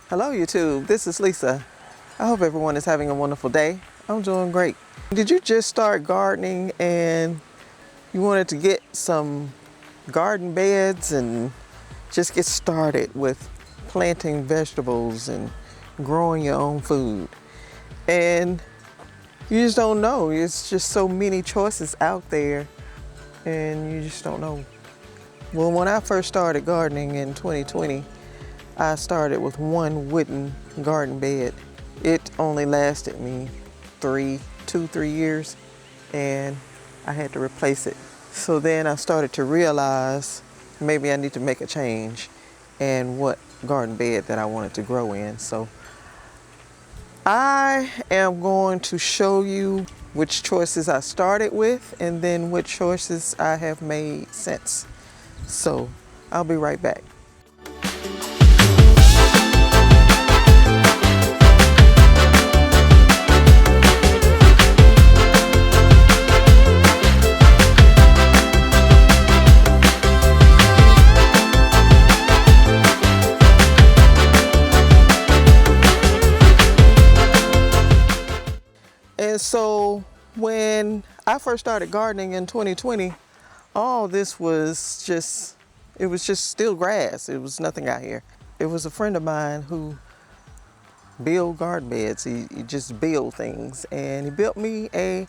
Hello YouTube, this is Lisa. I hope everyone is having a wonderful day. I'm doing great. Did you just start gardening and you wanted to get some garden beds and just get started with planting vegetables and growing your own food? And you just don't know. It's just so many choices out there and you just don't know. Well, when I first started gardening in 2020, I started with one wooden garden bed. It only lasted me 3 years, and I had to replace it. So then I started to realize maybe I need to make a change in what garden bed that I wanted to grow in. So I am going to show you which choices I started with and then which choices I have made since. So I'll be right back. And so when I first started gardening in 2020, all this was just, it was just still grass. It was nothing out here. It was a friend of mine who built garden beds. He just built things, and he built me a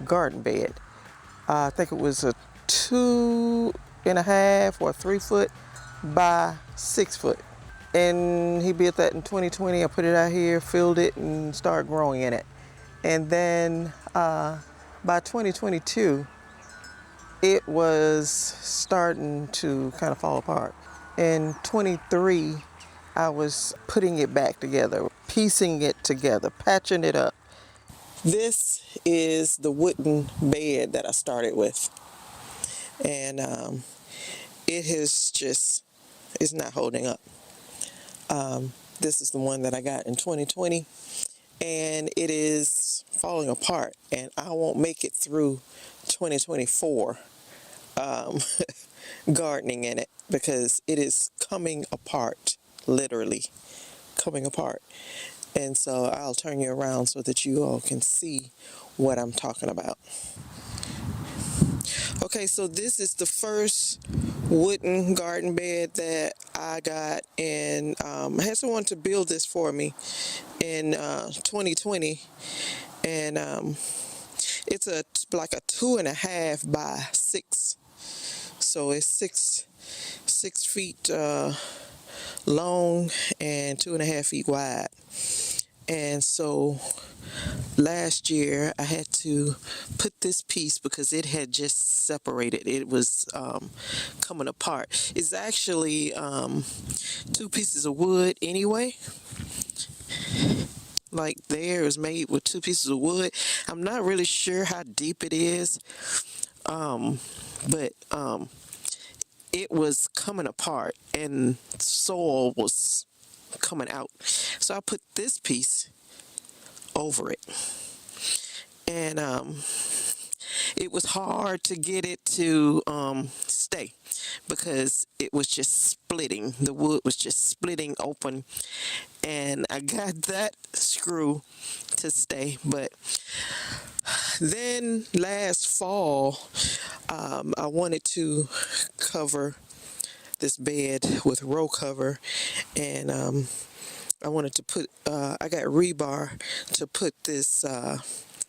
garden bed. I think it was a 2.5 or 3 foot by 6 foot. And he built that in 2020. I put it out here, filled it, and started growing in it. And then by 2022, it was starting to kind of fall apart. In 23, I was putting it back together, piecing it together, patching it up. This is the wooden bed that I started with. And it has just, it's not holding up. This is the one that I got in 2020. And it is falling apart, and I won't make it through 2024 gardening in it because it is coming apart, literally coming apart. And so I'll turn you around so that you all can see what I'm talking about. Okay, so this is the first wooden garden bed that I got, and I had someone to build this for me in 2020, and it's like a 2.5 by 6, so it's six feet long and 2.5 feet wide. And so last year I had to put this piece because it had just separated. It was coming apart. It's actually 2 pieces of wood anyway. Like there is made with 2 pieces of wood. I'm not really sure how deep it is, but it was coming apart and soil was coming out. So I put this piece over it, and it was hard to get it to stay because it was just splitting. The wood was just splitting open, and I got that screw to stay. But then last fall, I wanted to cover this bed with row cover, and I wanted to put, I got rebar to put this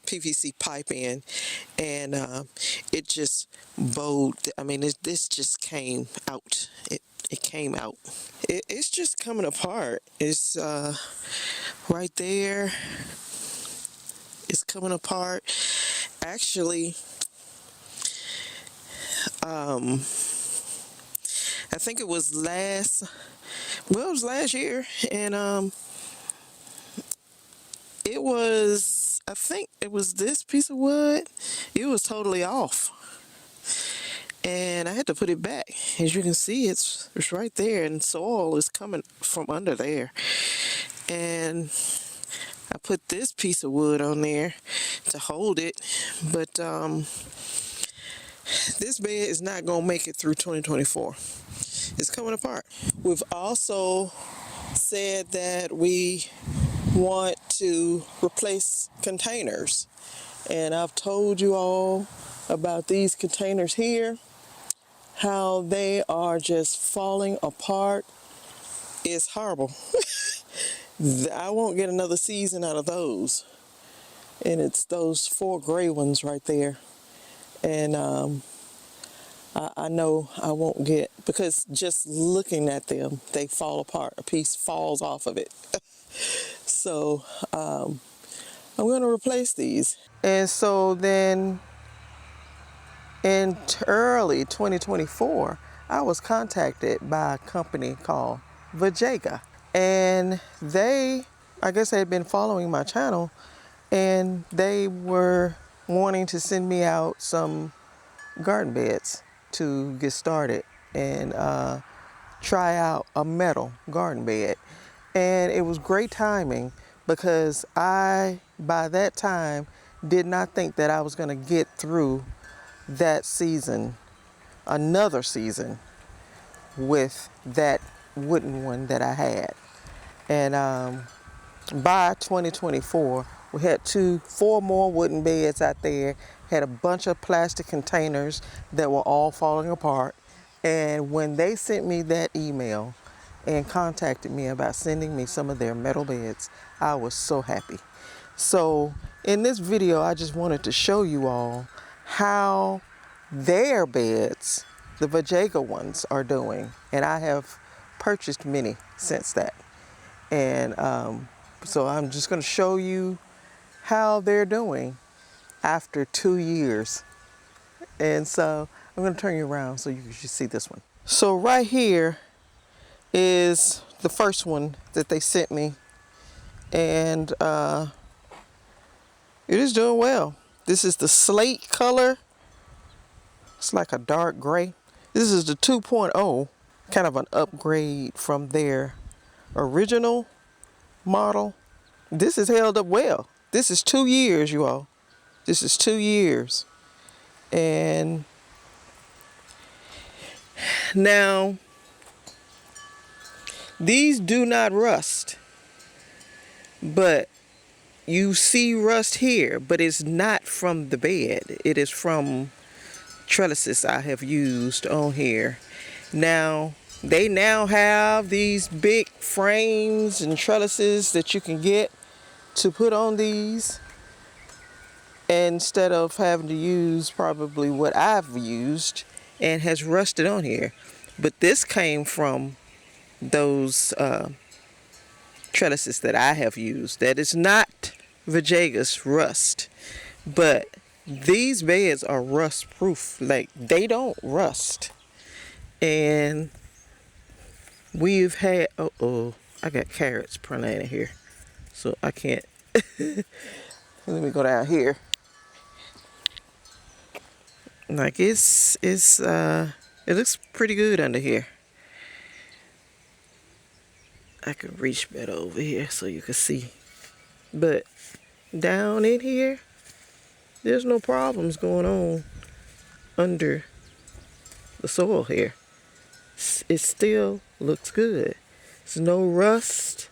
PVC pipe in, and it just bowed. I mean, this just came out. It came out. It's just coming apart. It's right there. It's coming apart. Actually, I think it was last year, and it was, I think it was this piece of wood. It was totally off, and I had to put it back. As you can see, it's right there, and soil is coming from under there. And I put this piece of wood on there to hold it, but this bed is not gonna make it through 2024. It's coming apart. We've also said that we want to replace containers. And I've told you all about these containers here, how they are just falling apart. It's horrible. I won't get another season out of those. And it's those 4 gray ones right there. And I know I won't get, because just looking at them, they fall apart. A piece falls off of it. So I'm going to replace these. And so then in early 2024, I was contacted by a company called Vegega. And they, I guess they had been following my channel, and they were wanting to send me out some garden beds to get started and try out a metal garden bed. And it was great timing because I, by that time, did not think that I was going to get through that season, another season, with that wooden one that I had. And by 2024, we had 4 more wooden beds out there, had a bunch of plastic containers that were all falling apart. And when they sent me that email and contacted me about sending me some of their metal beds, I was so happy. So in this video, I just wanted to show you all how their beds, the Vegega ones, are doing. And I have purchased many since that. And so I'm just going to show you how they're doing after 2 years. And so I'm going to turn you around so you can see this one. So right here is the first one that they sent me. And it is doing well. This is the slate color. It's like a dark gray. This is the 2.0, kind of an upgrade from their original model. This has held up well. This is 2 years, you all. This is 2 years. And now, these do not rust, but you see rust here, but it's not from the bed. It is from trellises I have used on here. Now, they now have these big frames and trellises that you can get to put on these, instead of having to use probably what I've used and has rusted on here. But this came from those trellises that I have used. That is not Vegega's rust, but these beds are rust proof. Like, they don't rust. And we've had, I got carrots planted here, so I can't. Let me go down here. Like, it looks pretty good under here. I could reach better over here so you can see. But down in here, there's no problems going on under the soil here. It still looks good. There's no rust.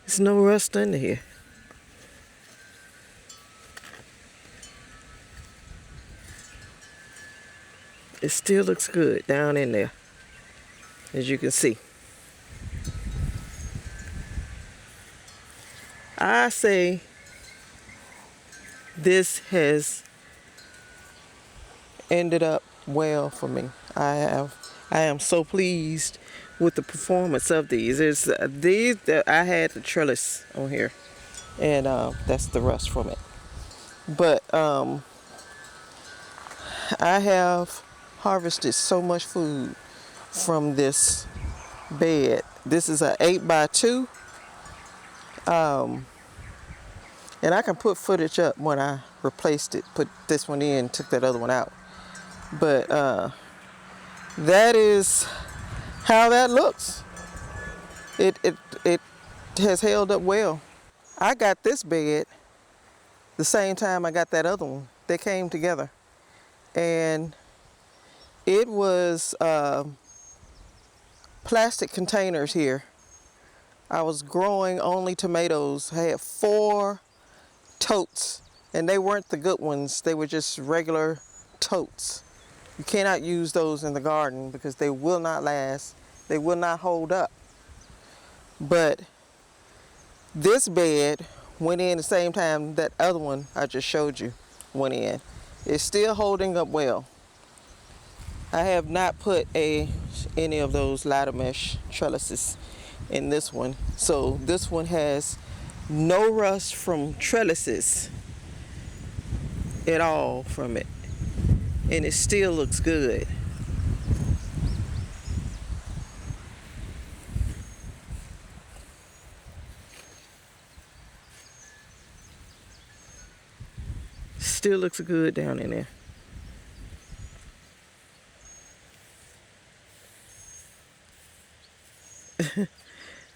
There's no rust under here. It still looks good down in there, as you can see. I say this has ended up well for me. I am so pleased with the performance of these. There's these that I had the trellis on here, and that's the rust from it. But I have harvested so much food from this bed. This is an 8x2. And I can put footage up when I replaced it, put this one in, took that other one out. But that is how that looks. It has held up well. I got this bed the same time I got that other one they came together. And it was plastic containers here. I was growing only tomatoes. I had 4 totes, and they weren't the good ones. They were just regular totes. You cannot use those in the garden because they will not last. They will not hold up. But this bed went in the same time that other one I just showed you went in. It's still holding up well. I have not put any of those ladder mesh trellises in this one. So this one has no rust from trellises at all from it. And it still looks good. Still looks good down in there.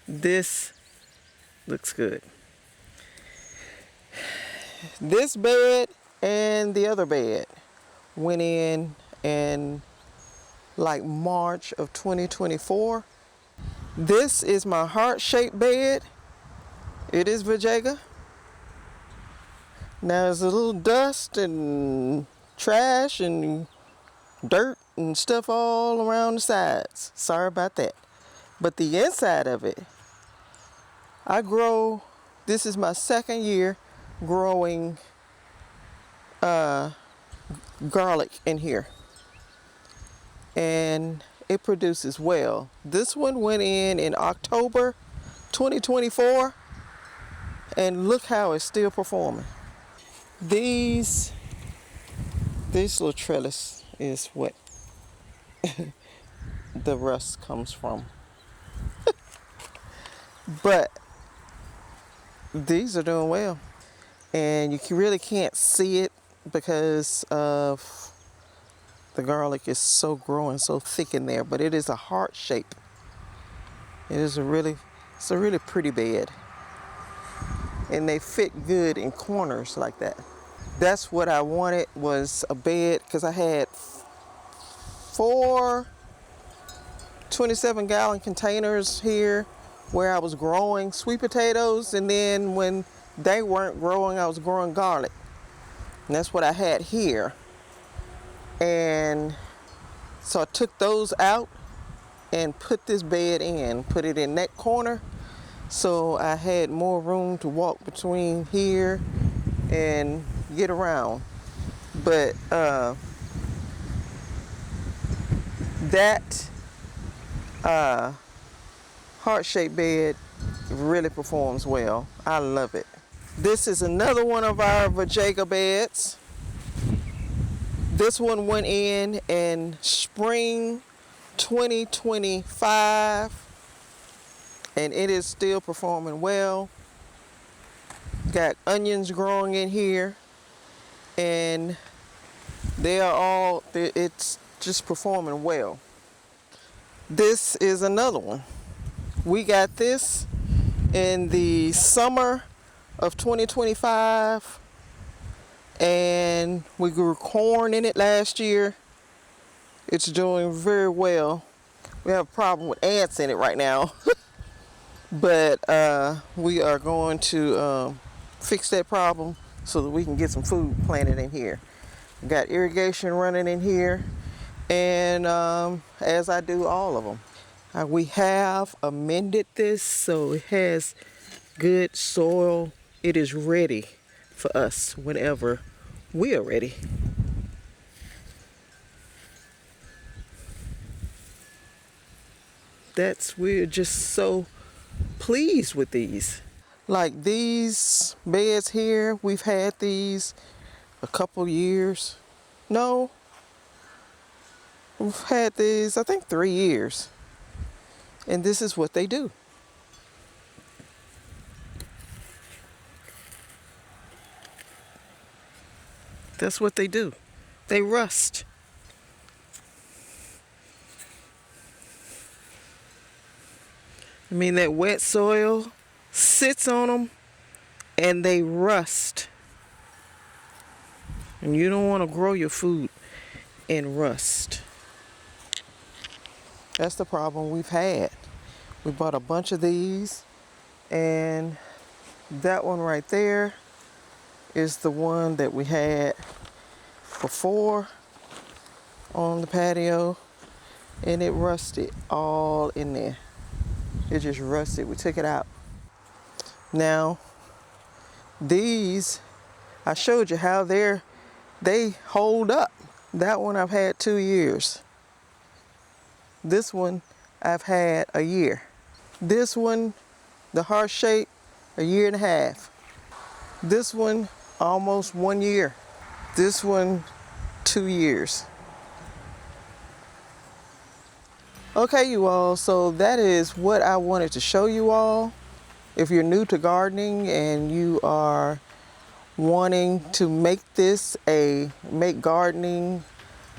This looks good. This bed and the other bed went in like March of 2024. This is my heart-shaped bed. It is Vegega. Now there's a little dust and trash and dirt and stuff all around the sides. Sorry about that. But the inside of it, I grow, this is my second year growing garlic in here. And it produces well. This one went in October 2024, and look how it's still performing. This little trellis is what the rust comes from. But these are doing well, and you really can't see it because of the garlic is so growing so thick in there. But it is a heart shape. It's a really pretty bed, and they fit good in corners like that. That's what I wanted, was a bed, because I had 4 27-gallon containers here where I was growing sweet potatoes, and then when they weren't growing, I was growing garlic. And that's what I had here. And so I took those out and put this bed in, put it in that corner, so I had more room to walk between here and get around. But that heart-shaped bed really performs well. I love it. This is another one of our Vegega beds. This one went in spring 2025, and it is still performing well. Got onions growing in here, and it's just performing well. This is another one. We got this in the summer of 2025, and we grew corn in it last year. It's doing very well. We have a problem with ants in it right now, but we are going to fix that problem so that we can get some food planted in here. Got irrigation running in here, and as I do all of them. We have amended this so it has good soil. It is ready for us whenever we are ready. We're just so pleased with these. Like these beds here, we've had these a couple years. No, we've had these, I think, 3 years. And this is what they do. That's what they do. They rust. I mean, that wet soil sits on them and they rust. And you don't want to grow your food in rust. That's the problem we've had. We bought a bunch of these, and that one right there is the one that we had before on the patio, and it rusted all in there. It just rusted. We took it out. Now, these, I showed you how they hold up. That one I've had 2 years. This one I've had a year. This one, the heart shape, a year and a half. This one, almost 1 year. This one, 2 years. Okay, you all, so that is what I wanted to show you all. If you're new to gardening and you are wanting to make gardening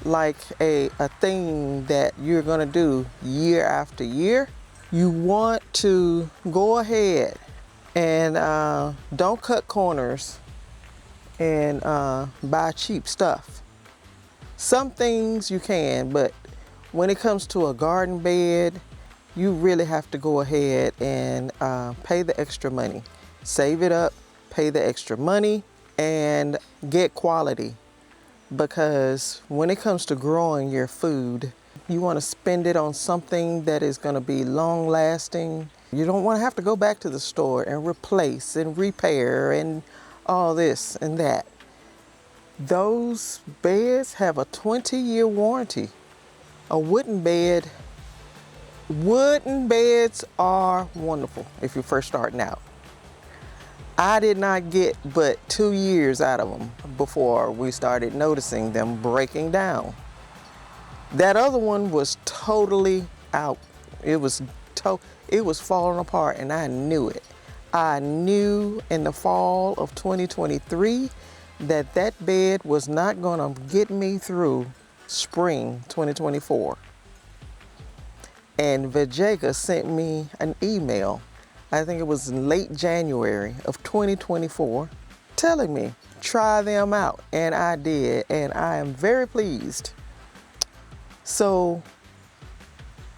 like a thing that you're gonna do year after year, you want to go ahead and don't cut corners and buy cheap stuff. Some things you can, but when it comes to a garden bed, you really have to go ahead and pay the extra money. Save it up, pay the extra money, and get quality. Because when it comes to growing your food, you want to spend it on something that is going to be long lasting. You don't want to have to go back to the store and replace and repair and all this and that. Those beds have a 20-year warranty. A wooden beds are wonderful if you're first starting out. I did not get but 2 years out of them before we started noticing them breaking down. That other one was totally out. It was falling apart, and I knew it. I knew in the fall of 2023 that bed was not gonna get me through spring 2024. And Vegega sent me an email, I think it was in late January of 2024, telling me, try them out. And I did, and I am very pleased. So,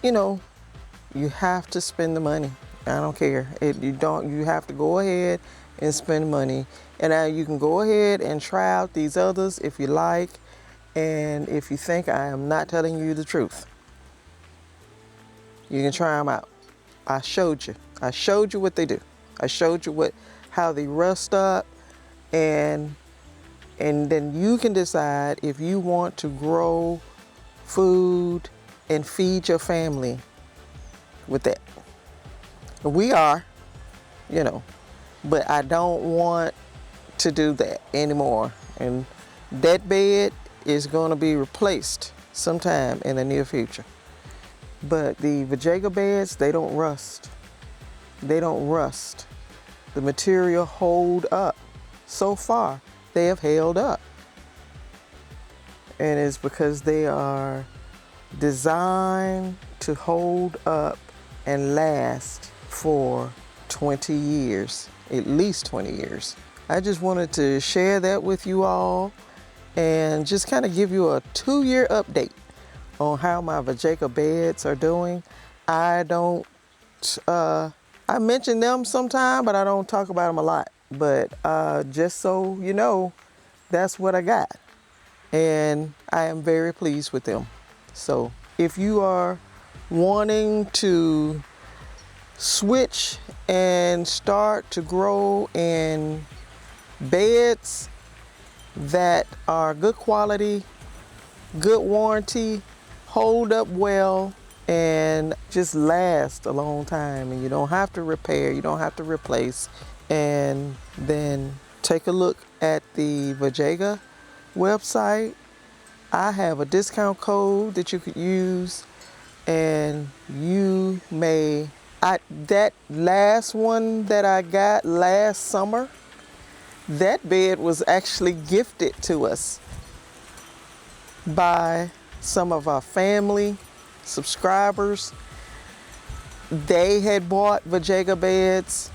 you have to spend the money. I don't care. You have to go ahead and spend money. And you can go ahead and try out these others if you like, and if you think I am not telling you the truth. You can try them out. I showed you what they do. I showed you how they rust up, and then you can decide if you want to grow food and feed your family with that. We are, but I don't want to do that anymore. And that bed is going to be replaced sometime in the near future. But the Vegega beds, they don't rust. They don't rust. The material hold up. So far, they have held up. And it's because they are designed to hold up and last for 20 years, at least 20 years. I just wanted to share that with you all and just kind of give you a 2-year update on how my Vegega beds are doing. I mention them sometime, but I don't talk about them a lot. But just so you know, that's what I got. And I am very pleased with them. So if you are wanting to switch and start to grow in beds that are good quality, good warranty, hold up well, and just last a long time, and you don't have to repair, you don't have to replace, and then take a look at the Vegega website. I have a discount code that you could use, and you may, that last one that I got last summer, that bed was actually gifted to us by some of our family subscribers. They had bought Vegega beds.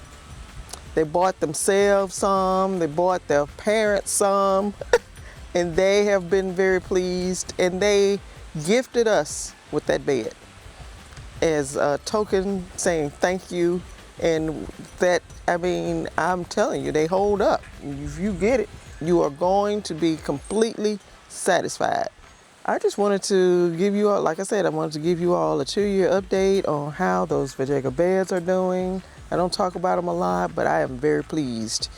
They bought themselves some, they bought their parents some, and they have been very pleased, and they gifted us with that bed as a token saying thank you. And that, I mean, I'm telling you, they hold up. If you get it, you are going to be completely satisfied. I just wanted to give you all, like I said, I wanted to give you all a 2-year update on how those Vegega beds are doing. I don't talk about them a lot, but I am very pleased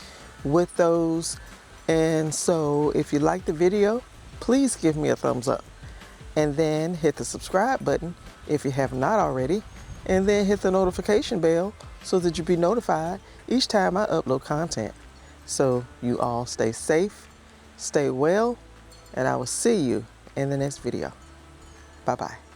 with those. And so if you like the video, please give me a thumbs up, and then hit the subscribe button if you have not already, and then hit the notification bell so that you'll be notified each time I upload content. So you all stay safe, stay well, and I will see you in the next video. Bye-bye.